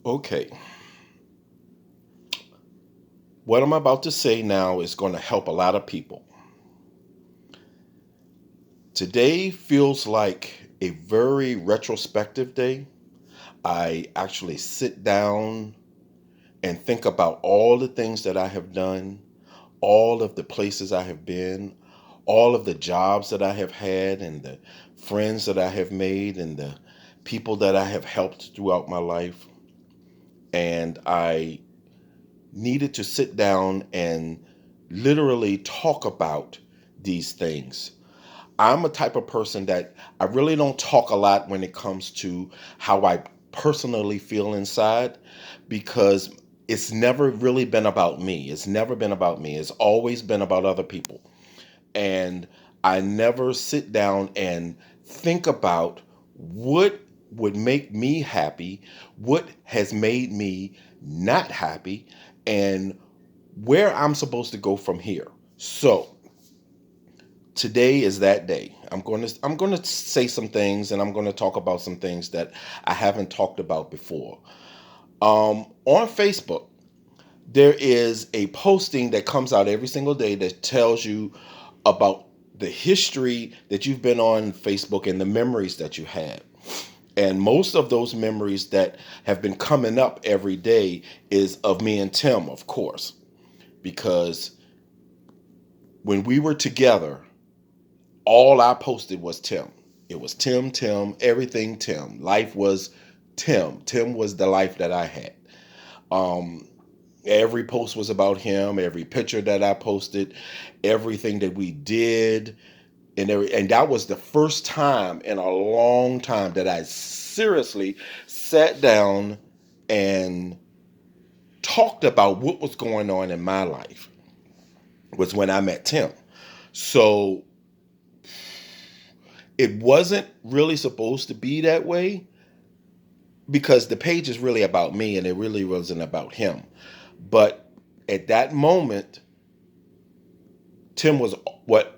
Okay, what I'm about to say now is going to help a lot of people. Today feels like a very retrospective day. I actually sit down and think about all the things that I have done, all of the places I have been, all of the jobs that I have had, and the friends that I have made, and the people that I have helped throughout my life. And I needed to sit down and literally talk about these things. I'm a type of person that I really don't talk a lot when it comes to how I personally feel inside because it's never really been about me. It's never been about me. It's always been about other people. And I never sit down and think about what would make me happy, what has made me not happy, and where I'm supposed to go from here. So, today is that day. I'm going to say some things and I'm going to talk about some things that I haven't talked about before. On Facebook, there is a posting that comes out every single day that tells you about the history that you've been on Facebook and the memories that you had. And most of those memories that have been coming up every day is of me and Tim, of course, because when we were together, all I posted was Tim. It was Tim, Tim, everything Tim. Life was Tim. Tim was the life that I had. Um, every post was about him. Every picture that I posted, everything that we did, and that was the first time in a long time that I seriously sat down and talked about what was going on in my life. Was when I met Tim. So it wasn't really supposed to be that way because the page is really about me and it really wasn't about him. But at that moment, Tim was what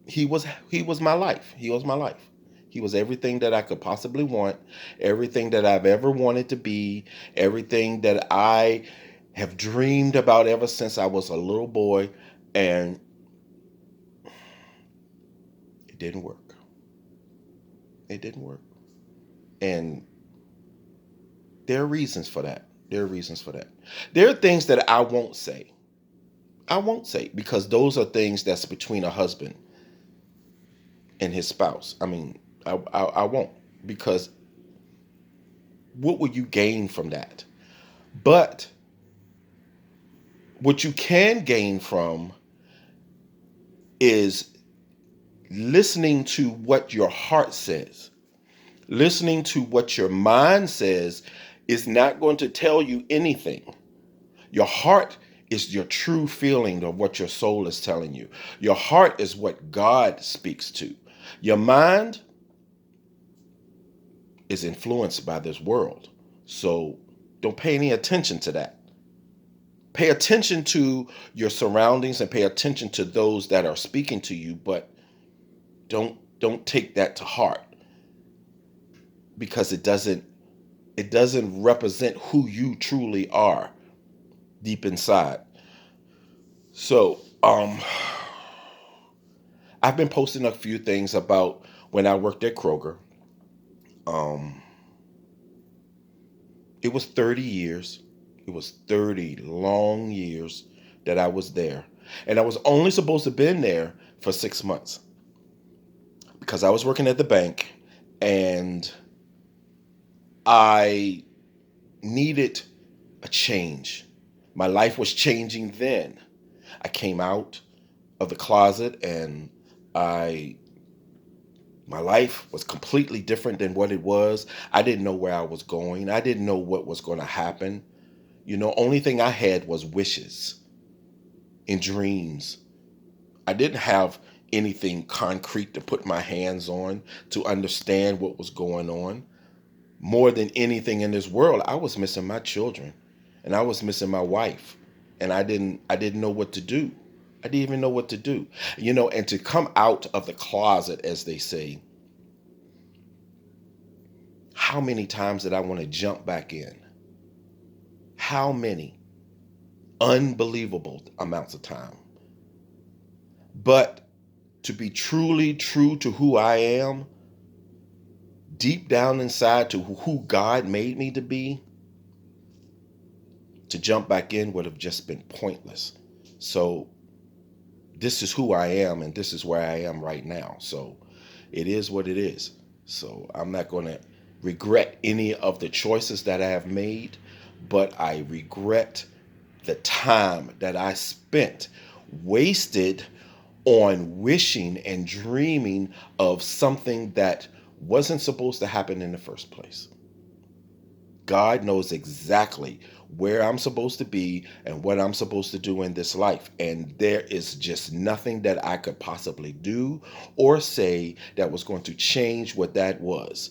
he was my life. He was my life. He was everything that I could possibly want, everything that I've ever wanted to be, everything that I have dreamed about ever since I was a little boy, and it didn't work. It didn't work. And there are reasons for that. There are reasons for that. There are things that I won't say. I won't say because those are things that's between a husband and his spouse. I mean, I won't because what will you gain from that? But what you can gain from is listening to what your heart says. Listening to what your mind says is not going to tell you anything. Your heart is your true feeling of what your soul is telling you. Your heart is what God speaks to. Your mind is influenced by this world. So don't pay any attention to that. Pay attention to your surroundings and pay attention to those that are speaking to you, but don't take that to heart because it doesn't represent who you truly are deep inside. So, I've been posting a few things about when I worked at Kroger. Um, it was 30 years. It was 30 long years that I was there. And I was only supposed to have been there for 6 months because I was working at the bank and I needed a change. My life was changing then. I came out of the closet and I my life was completely different than what it was. I didn't know where I was going. I didn't know what was going to happen. Only thing I had was wishes and dreams. I didn't have anything concrete to put my hands on to understand what was going on. More than anything in this world, I was missing my children and I was missing my wife. And I didn't know what to do. I didn't even know what to do. And to come out of the closet, as they say, how many times did I want to jump back in? how many unbelievable amounts of time. But to be truly true to who I am, deep down inside to who God made me to be, to jump back in would have just been pointless. So this is who I am, and this is where I am right now. So it is what it is. So I'm not going to regret any of the choices that I have made, but I regret the time that I spent wasted on wishing and dreaming of something that wasn't supposed to happen in the first place. God knows exactly where I'm supposed to be and what I'm supposed to do in this life. And there is just nothing that I could possibly do or say that was going to change what that was.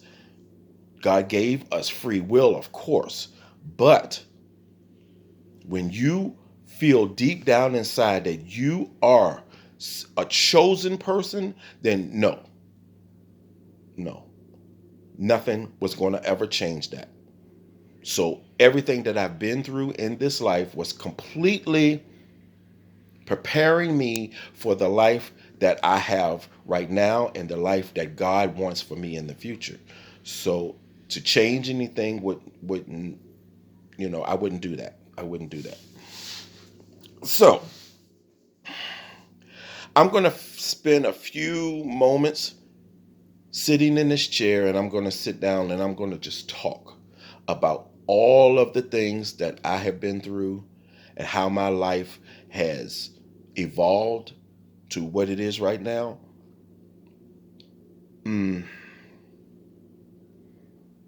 God gave us free will, of course, but when you feel deep down inside that you are a chosen person, then no, nothing was going to ever change that. So everything that I've been through in this life was completely preparing me for the life that I have right now and the life that God wants for me in the future. So to change anything wouldn't, I wouldn't do that. I wouldn't do that. So I'm going to spend a few moments sitting in this chair, and I'm going to sit down and I'm going to just talk about all of the things that I have been through and how my life has evolved to what it is right now.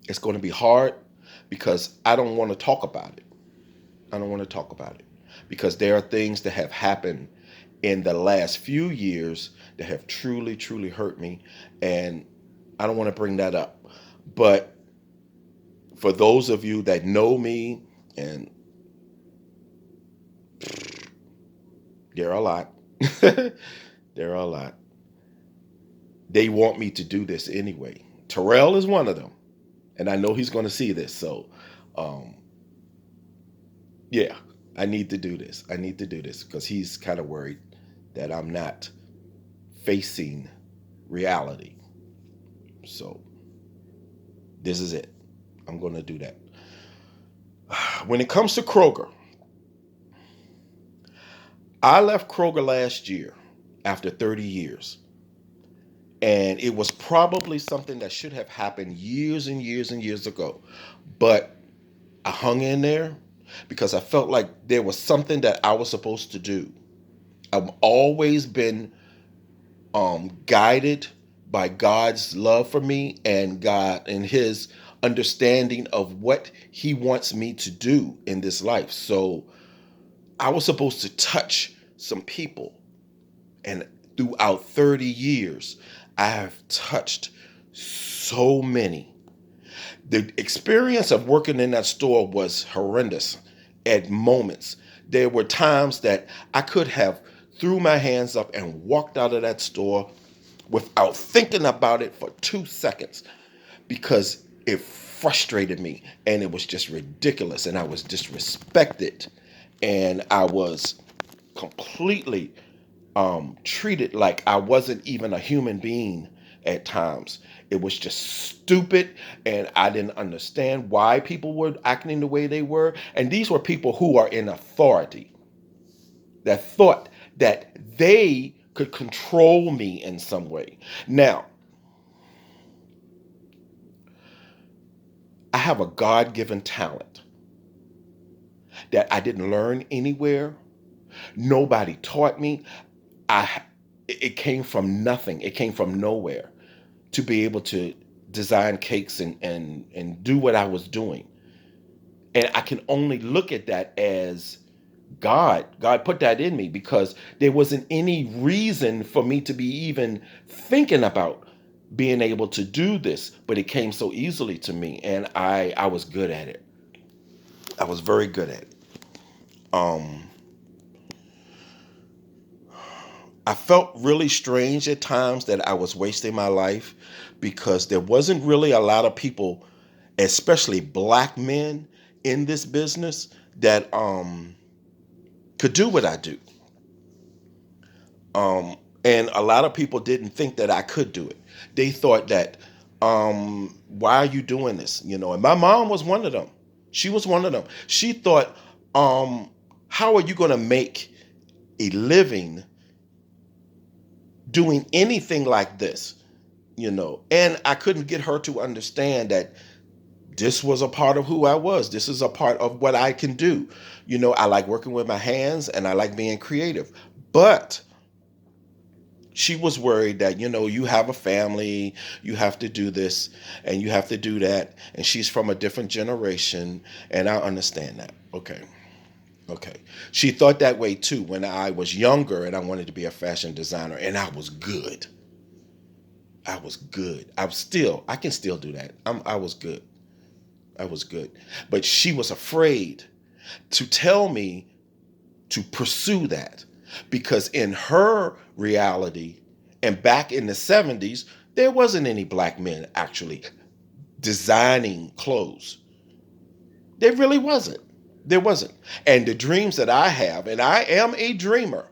It's going to be hard because I don't want to talk about it. I don't want to talk about it because there are things that have happened in the last few years that have truly, truly hurt me. And I don't want to bring that up. But for those of you that know me, and there are a lot, there are a lot, they want me to do this anyway. Terrell is one of them. And I know he's going to see this. So, yeah, I need to do this. I need to do this because he's kind of worried that I'm not facing reality. So, this is it. I'm going to do that. When it comes to Kroger, I left Kroger last year after 30 years. And it was probably something that should have happened years and years and years ago. But I hung in there because I felt like there was something that I was supposed to do. I've always been guided by God's love for me and God and his understanding of what he wants me to do in this life. So I was supposed to touch some people. And throughout 30 years, I have touched so many. The experience of working in that store was horrendous at moments. There were times that I could have threw my hands up and walked out of that store without thinking about it for 2 seconds because it frustrated me and it was just ridiculous and I was disrespected and I was completely treated like I wasn't even a human being at times. It was just stupid, and I didn't understand why people were acting the way they were. And these were people who are in authority that thought that they could control me in some way. Now, I have a God-given talent that I didn't learn anywhere. Nobody taught me. It came from nothing. It came from nowhere to be able to design cakes and do what I was doing. And I can only look at that as God put that in me because there wasn't any reason for me to be even thinking about being able to do this, but it came so easily to me and I was good at it. I was very good at it. I felt really strange at times that I was wasting my life because there wasn't really a lot of people, especially black men, in this business that could do what I do. Um, and a lot of people didn't think that I could do it. They thought that, why are you doing this? And my mom was one of them. She was one of them. She thought, um, how are you going to make a living doing anything like this? And I couldn't get her to understand that this was a part of who I was. This is a part of what I can do. I like working with my hands and I like being creative. But she was worried that, you have a family, you have to do this and you have to do that. And she's from a different generation. And I understand that. Okay. Okay. She thought that way too when I was younger and I wanted to be a fashion designer and I was good. I was good. I can still do that. I was good. I was good. But she was afraid to tell me to pursue that because in her reality and back in the 70s, there wasn't any black men actually designing clothes. There really wasn't. There wasn't. And the dreams that I have, and I am a dreamer,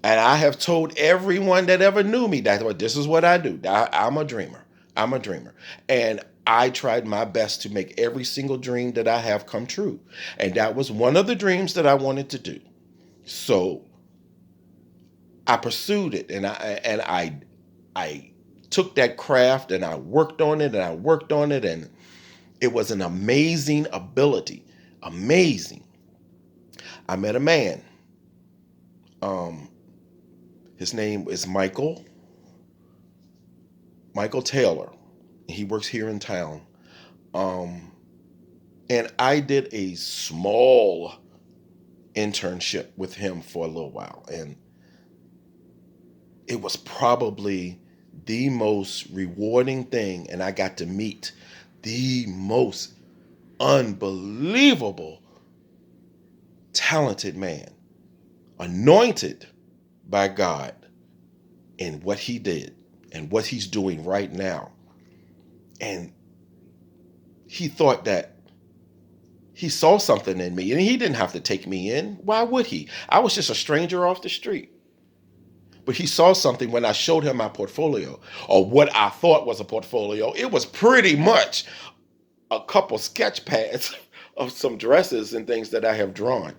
and I have told everyone that ever knew me that, well, this is what I do. I'm a dreamer. I'm a dreamer. And I tried my best to make every single dream that I have come true. And that was one of the dreams that I wanted to do. So I pursued it and I took that craft and I worked on it and I worked on it and it was an amazing ability. Amazing. I met a man. Um, his name is Michael Taylor. He works here in town. Um, and I did a small internship with him for a little while. And it was probably the most rewarding thing. And I got to meet the most unbelievable talented man, anointed by God in what he did and what he's doing right now. And he thought that he saw something in me and he didn't have to take me in. Why would he? I was just a stranger off the street. But he saw something when I showed him my portfolio or what I thought was a portfolio. It was pretty much a couple sketch pads of some dresses and things that I have drawn.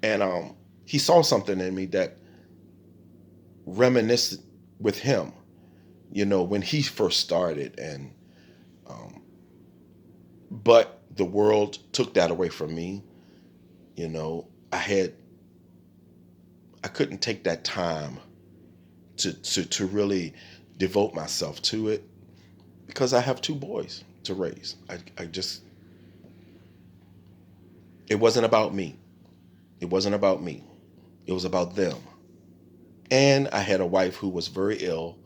And he saw something in me that reminisced with him, when he first started. And but the world took that away from me. I couldn't take that time to really devote myself to it because I have two boys to raise. It wasn't about me. It wasn't about me. It was about them. And I had a wife who was very ill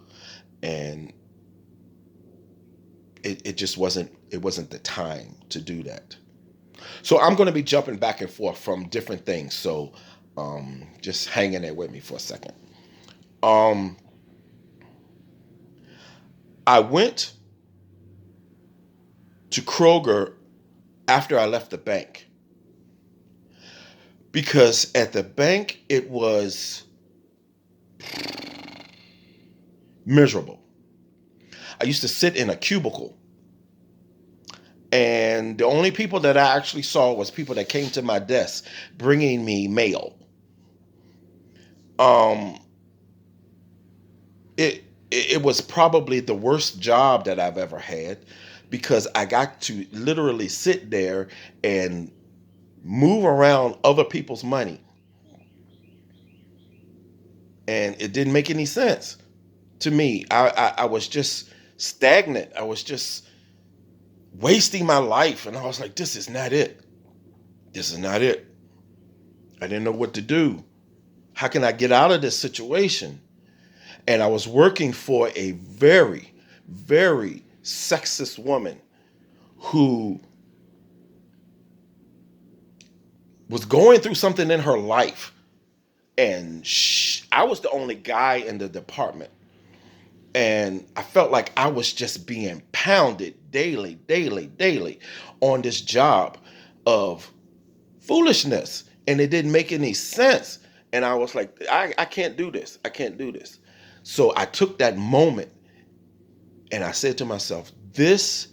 and it just wasn't the time to do that. So I'm going to be jumping back and forth from different things. So just hanging there with me for a second. Um, I went to Kroger after I left the bank because at the bank it was miserable. I used to sit in a cubicle and the only people that I actually saw was people that came to my desk bringing me mail. Um, it was probably the worst job that I've ever had because I got to literally sit there and move around other people's money. And it didn't make any sense to me. I was just stagnant. I was just wasting my life. And I was like, this is not it. This is not it. I didn't know what to do. How can I get out of this situation? And I was working for a very, very sexist woman who was going through something in her life. And I was the only guy in the department. And I felt like I was just being pounded daily, daily, daily on this job of foolishness. And it didn't make any sense. And I was like, I can't do this. I can't do this. So I took that moment and I said to myself, this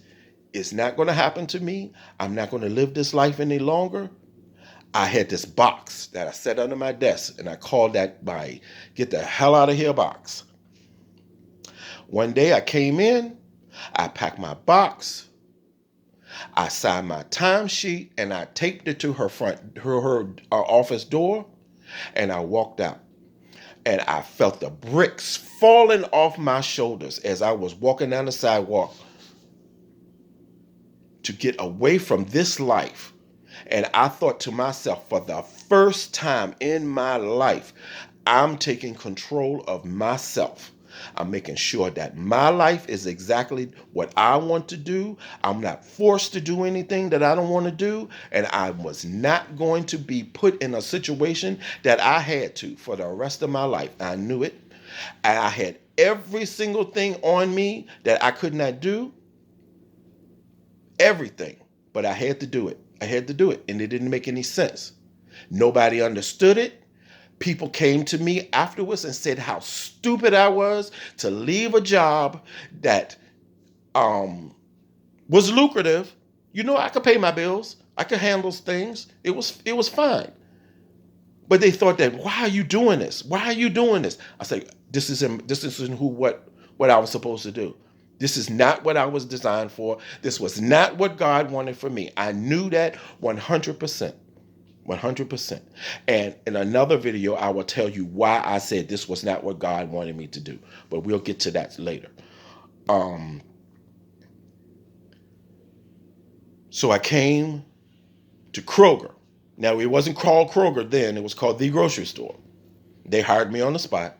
is not going to happen to me. I'm not going to live this life any longer. I had this box that I set under my desk, and I called that my get the hell out of here box. One day I came in, I packed my box, I signed my timesheet, and I taped it to her office door, and I walked out. And I felt the bricks falling off my shoulders as I was walking down the sidewalk to get away from this life. And I thought to myself, for the first time in my life, I'm taking control of myself. I'm making sure that my life is exactly what I want to do. I'm not forced to do anything that I don't want to do. And I was not going to be put in a situation that I had to for the rest of my life. I knew it. And I had every single thing on me that I could not do. Everything. But I had to do it. I had to do it. And it didn't make any sense. Nobody understood it. People came to me afterwards and said how stupid I was to leave a job that was lucrative. You know, I could pay my bills. I could handle things. It was fine. But they thought that, why are you doing this? Why are you doing this? I say, this isn't what I was supposed to do. This is not what I was designed for. This was not what God wanted for me. I knew that 100%. 100%. And in another video, I will tell you why I said this was not what God wanted me to do. But we'll get to that later. So I came to Kroger. Now, it wasn't called Kroger then. It was called the grocery store. They hired me on the spot.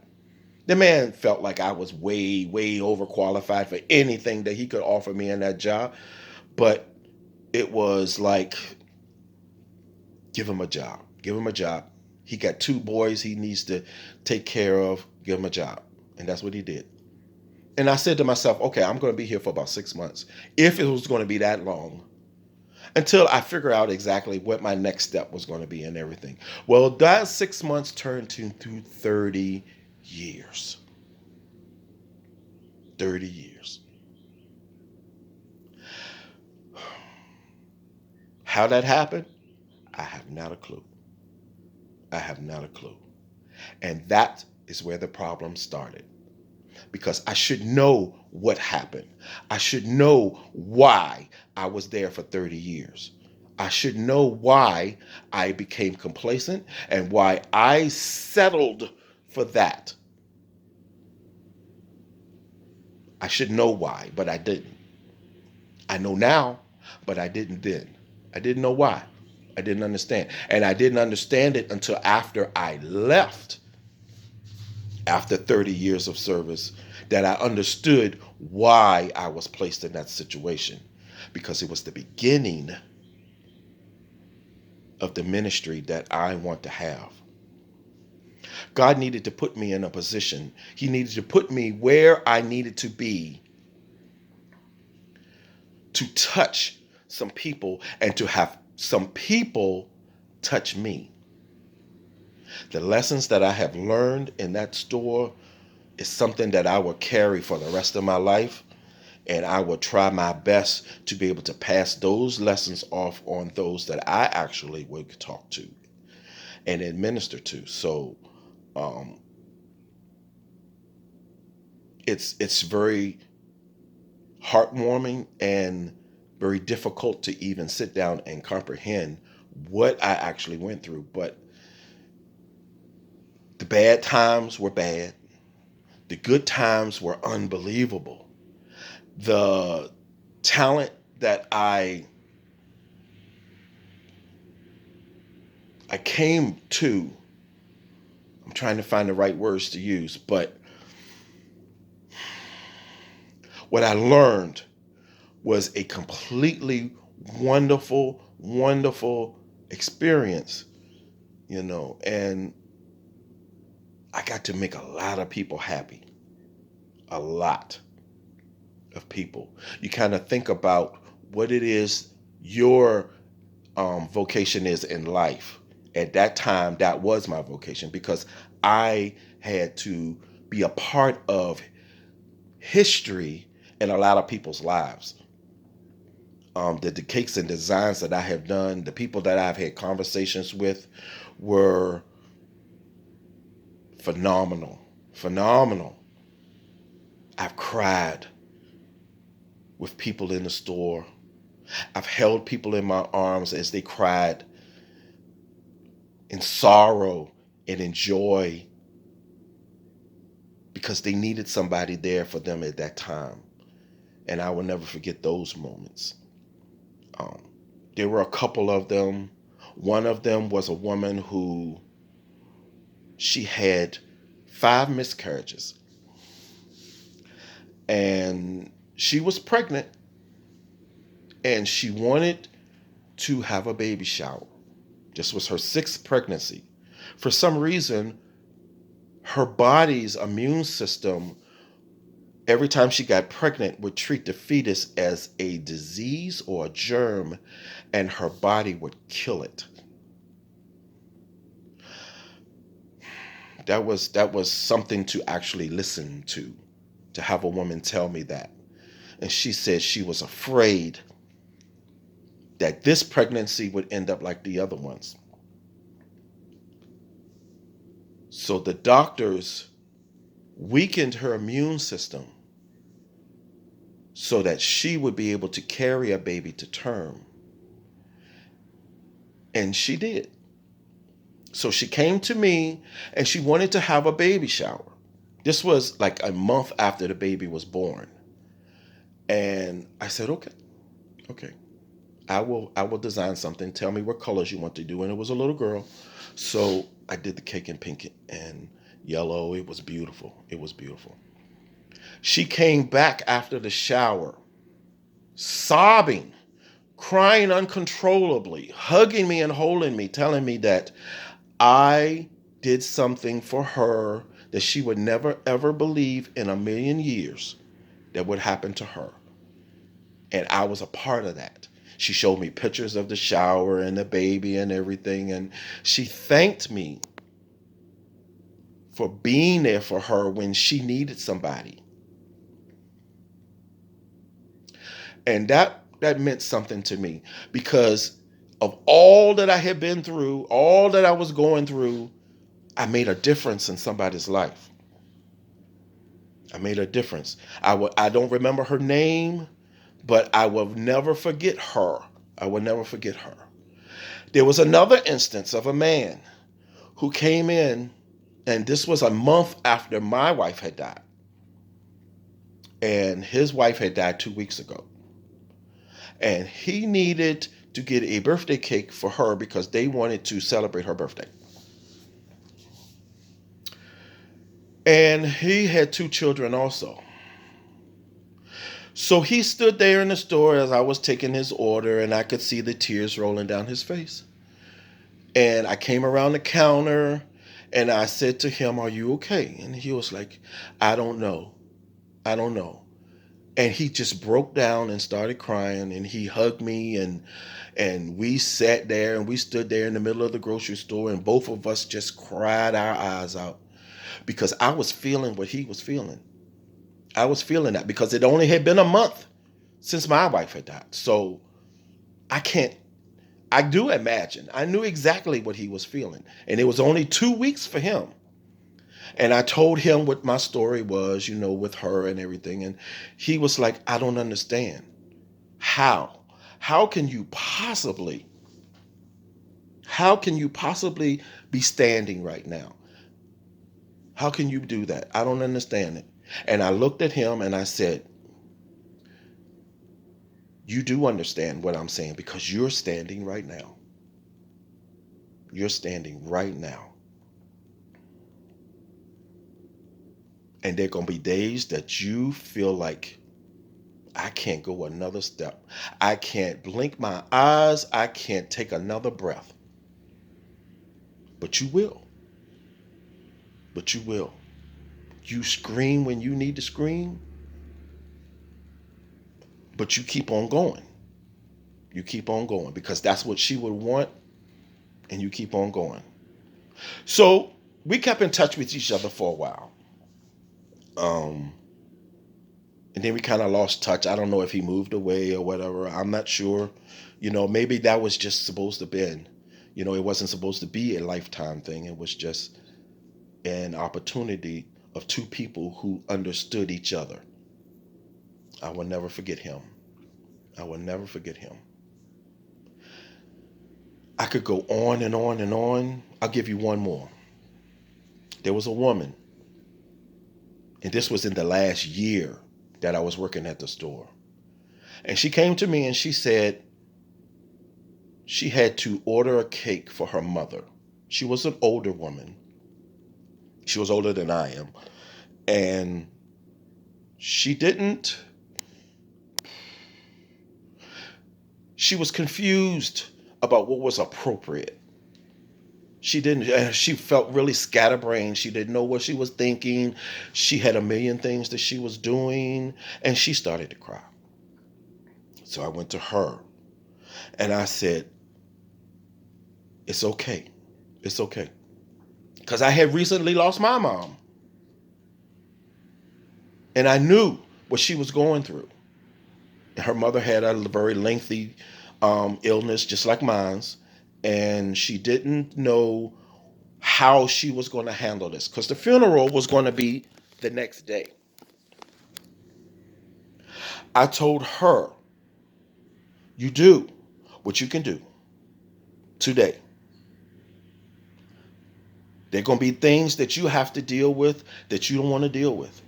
The man felt like I was way, way overqualified for anything that he could offer me in that job. But it was like, give him a job. Give him a job. He got 2 boys he needs to take care of. Give him a job. And that's what he did. And I said to myself, okay, I'm going to be here for about 6 months, if it was going to be that long, until I figure out exactly what my next step was going to be and everything. Well, that 6 months turned to 30 years. 30 years. How that happened, I have not a clue. I have not a clue. And that is where the problem started. Because I should know what happened. I should know why I was there for 30 years. I should know why I became complacent and why I settled for that. I should know why, but I didn't. I know now, but I didn't then. I didn't know why. I didn't understand. And I didn't understand it until after I left, after 30 years of service, that I understood why I was placed in that situation. Because it was the beginning of the ministry that I want to have. God needed to put me in a position. He needed to put me where I needed to be to touch some people and to have some people touch me. The lessons that I have learned in that store is something that I will carry for the rest of my life. And I will try my best to be able to pass those lessons off on those that I actually would talk to and administer to. So it's very heartwarming and very difficult to even sit down and comprehend what I actually went through. But the bad times were bad. The good times were unbelievable. The talent that I came to, I'm trying to find the right words to use, but what I learned was a completely wonderful, wonderful experience, and I got to make a lot of people happy. a lot of people. You kind of think about what it is your vocation is in life. At that time, that was my vocation because I had to be a part of history in a lot of people's lives. The cakes and designs that I have done, the people that I've had conversations with were phenomenal. Phenomenal. I've cried with people in the store. I've held people in my arms as they cried in sorrow and in joy because they needed somebody there for them at that time. And I will never forget those moments. Um, there were a couple of them. One of them was a woman who she had 5 miscarriages and she was pregnant and she wanted to have a baby shower. This was her 6th pregnancy. For some reason, her body's immune system, every time she got pregnant, would treat the fetus as a disease or a germ, and her body would kill it. That was something to actually listen to have a woman tell me that. And she said she was afraid that this pregnancy would end up like the other ones. So the doctors weakened her immune system so that she would be able to carry a baby to term. And she did. So she came to me and she wanted to have a baby shower. This was like a month after the baby was born. And I said, okay, okay. I will design something. Tell me what colors you want to do. And it was a little girl. So I did the cake in pink and yellow. It was beautiful. It was beautiful. She came back after the shower, sobbing, crying uncontrollably, hugging me and holding me, telling me that I did something for her that she would never ever believe in a million years that would happen to her. And I was a part of that. She showed me pictures of the shower and the baby and everything. And she thanked me for being there for her when she needed somebody. And that meant something to me because of all that I had been through, all that I was going through, I made a difference in somebody's life. I made a difference. I don't remember her name, but I will never forget her. I will never forget her. There was another instance of a man who came in, and this was a month after my wife had died. And his wife had died 2 weeks ago. And he needed to get a birthday cake for her because they wanted to celebrate her birthday. And he had 2 children also. So he stood there in the store as I was taking his order, and I could see the tears rolling down his face. And I came around the counter and I said to him, "Are you okay?" And he was like, "I don't know. I don't know." And he just broke down and started crying, and he hugged me, and we sat there and we stood there in the middle of the grocery store, and both of us just cried our eyes out because I was feeling what he was feeling. I was feeling that because it only had been a month since my wife had died. So I can't, I do imagine. I knew exactly what he was feeling. And it was only 2 weeks for him. And I told him what my story was, with her and everything. And he was like, "I don't understand. How? How can you possibly, how can you possibly be standing right now? How can you do that? I don't understand it." And I looked at him and I said, "You do understand what I'm saying because you're standing right now. You're standing right now. And there are going to be days that you feel like I can't go another step. I can't blink my eyes. I can't take another breath. But you will. But you will. You scream when you need to scream, but you keep on going. You keep on going because that's what she would want, and you keep on going. So we kept in touch with each other for a while. Um, and then we kind of lost touch. I don't know if he moved away or whatever. I'm not sure. Maybe that was just supposed to be. It wasn't supposed to be a lifetime thing. It was just an opportunity of two people who understood each other. I will never forget him. I will never forget him. I could go on and on and on. I'll give you one more. There was a woman, and this was in the last year that I was working at the store. And she came to me and she said she had to order a cake for her mother. She was an older woman. She was older than I am. And she didn't, she was confused about what was appropriate. She felt really scatterbrained. She didn't know what she was thinking. She had a million things that she was doing, and she started to cry. So I went to her and I said, it's okay. It's okay. Because I had recently lost my mom. And I knew what she was going through. Her mother had a very lengthy illness, just like mine's. And she didn't know how she was going to handle this because the funeral was going to be the next day. I told her, you do what you can do today. There are going to be things that you have to deal with that you don't want to deal with.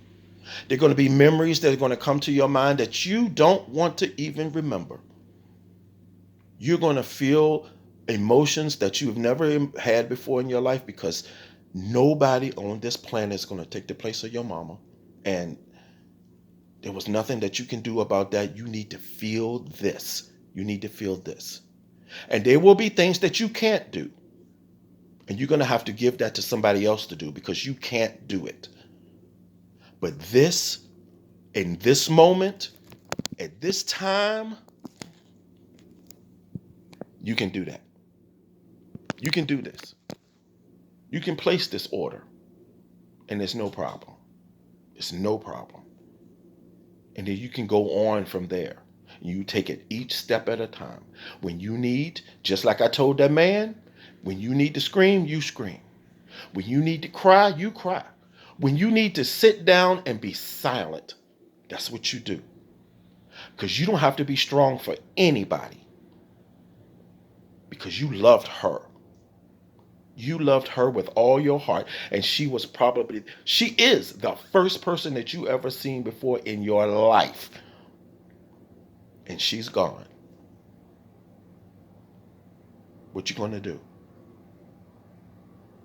There are going to be memories that are going to come to your mind that you don't want to even remember. You're going to feel emotions that you've never had before in your life because nobody on this planet is going to take the place of your mama. And there was nothing that you can do about that. You need to feel this. You need to feel this. And there will be things that you can't do. And you're going to have to give that to somebody else to do because you can't do it. But this, in this moment, at this time, you can do that. You can do this. You can place this order. And it's no problem. It's no problem. And then you can go on from there. You take it each step at a time. When you need, just like I told that man, when you need to scream, you scream. When you need to cry, you cry. When you need to sit down and be silent, that's what you do. Because you don't have to be strong for anybody. Because you loved her. You loved her with all your heart. And she is the first person that you ever seen before in your life. And she's gone. What you gonna do?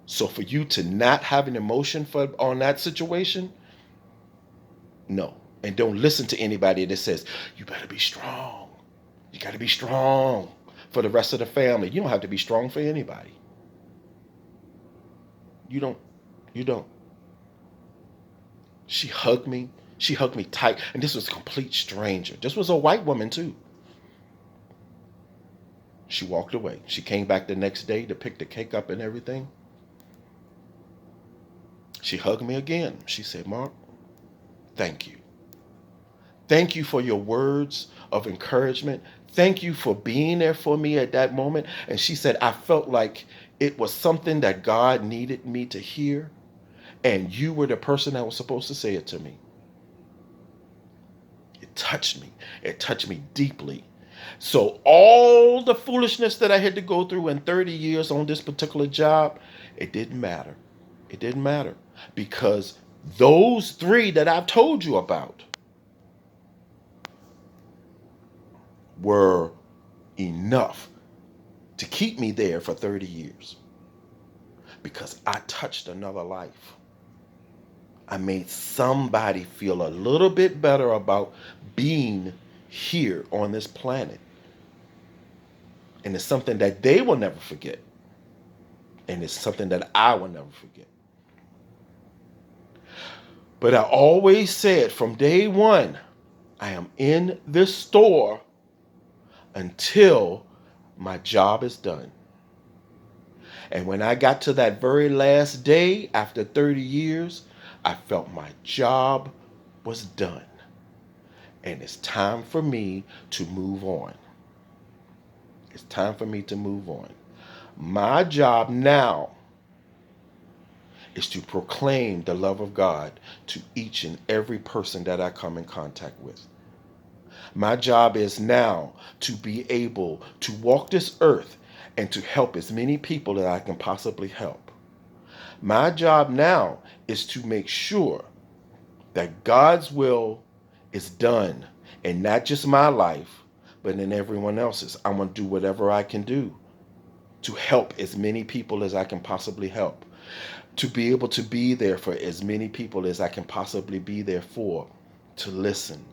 So for you to not have an emotion on that situation, no. And don't listen to anybody that says, you better be strong. You gotta be strong for the rest of the family. You don't have to be strong for anybody. You don't. You don't. She hugged me. She hugged me tight. And this was a complete stranger. This was a white woman too. She walked away. She came back the next day to pick the cake up and everything. She hugged me again. She said, Mark, thank you. Thank you for your words of encouragement. Thank you for being there for me at that moment. And she said, I felt like it was something that God needed me to hear. And you were the person that was supposed to say it to me. It touched me. It touched me deeply. So all the foolishness that I had to go through in 30 years on this particular job, it didn't matter. It didn't matter. Because those three that I've told you about were enough to keep me there for 30 years. Because I touched another life. I made somebody feel a little bit better about being here on this planet. And it's something that they will never forget. And it's something that I will never forget. But I always said from day one, I am in this store until my job is done. And when I got to that very last day after 30 years, I felt my job was done. And it's time for me to move on. It's time for me to move on. My job now is to proclaim the love of God to each and every person that I come in contact with. My job is now to be able to walk this earth and to help as many people that I can possibly help. My job now is to make sure that God's will is done in not just my life, but in everyone else's. I'm going to do whatever I can do to help as many people as I can possibly help, to be able to be there for as many people as I can possibly be there for, to listen,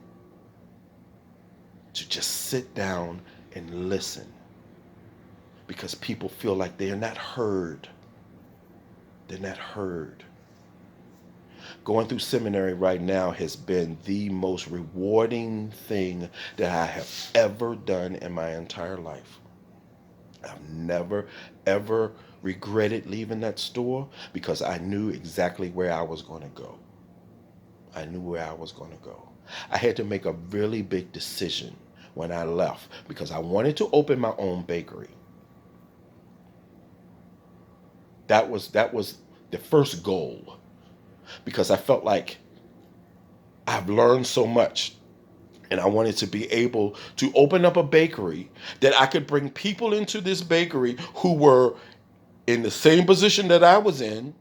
to just sit down and listen, because people feel like they're not heard. They're not heard. Going through seminary right now has been the most rewarding thing that I have ever done in my entire life. I've never, ever regretted leaving that store because I knew exactly where I was going to go. I knew where I was going to go. I had to make a really big decision when I left because I wanted to open my own bakery. That was the first goal because I felt like I've learned so much and I wanted to be able to open up a bakery that I could bring people into this bakery who were in the same position that I was in,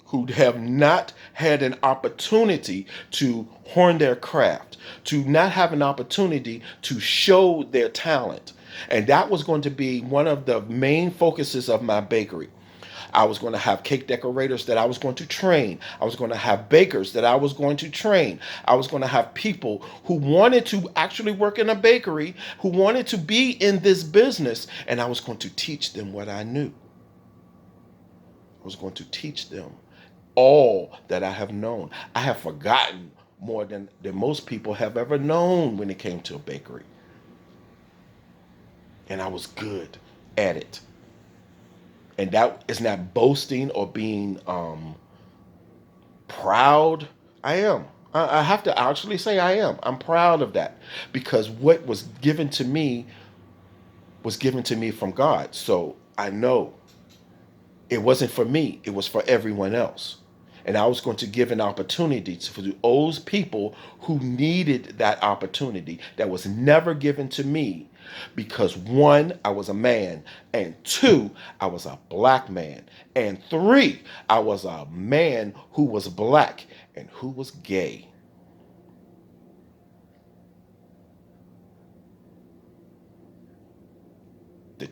who have not had an opportunity to hone their craft, to not have an opportunity to show their talent. And that was going to be one of the main focuses of my bakery. I was going to have cake decorators that I was going to train. I was going to have bakers that I was going to train. I was going to have people who wanted to actually work in a bakery, who wanted to be in this business, and I was going to teach them what I knew. I was going to teach them all that I have known. I have forgotten more than most people have ever known when it came to a bakery. And I was good at it. And that is not boasting or being proud. I am. I have to actually say I am. I'm proud of that because what was given to me from God. So I know it wasn't for me, it was for everyone else. And I was going to give an opportunity to those people who needed that opportunity that was never given to me because one, I was a man, and two, I was a black man, and three, I was a man who was black and who was gay. The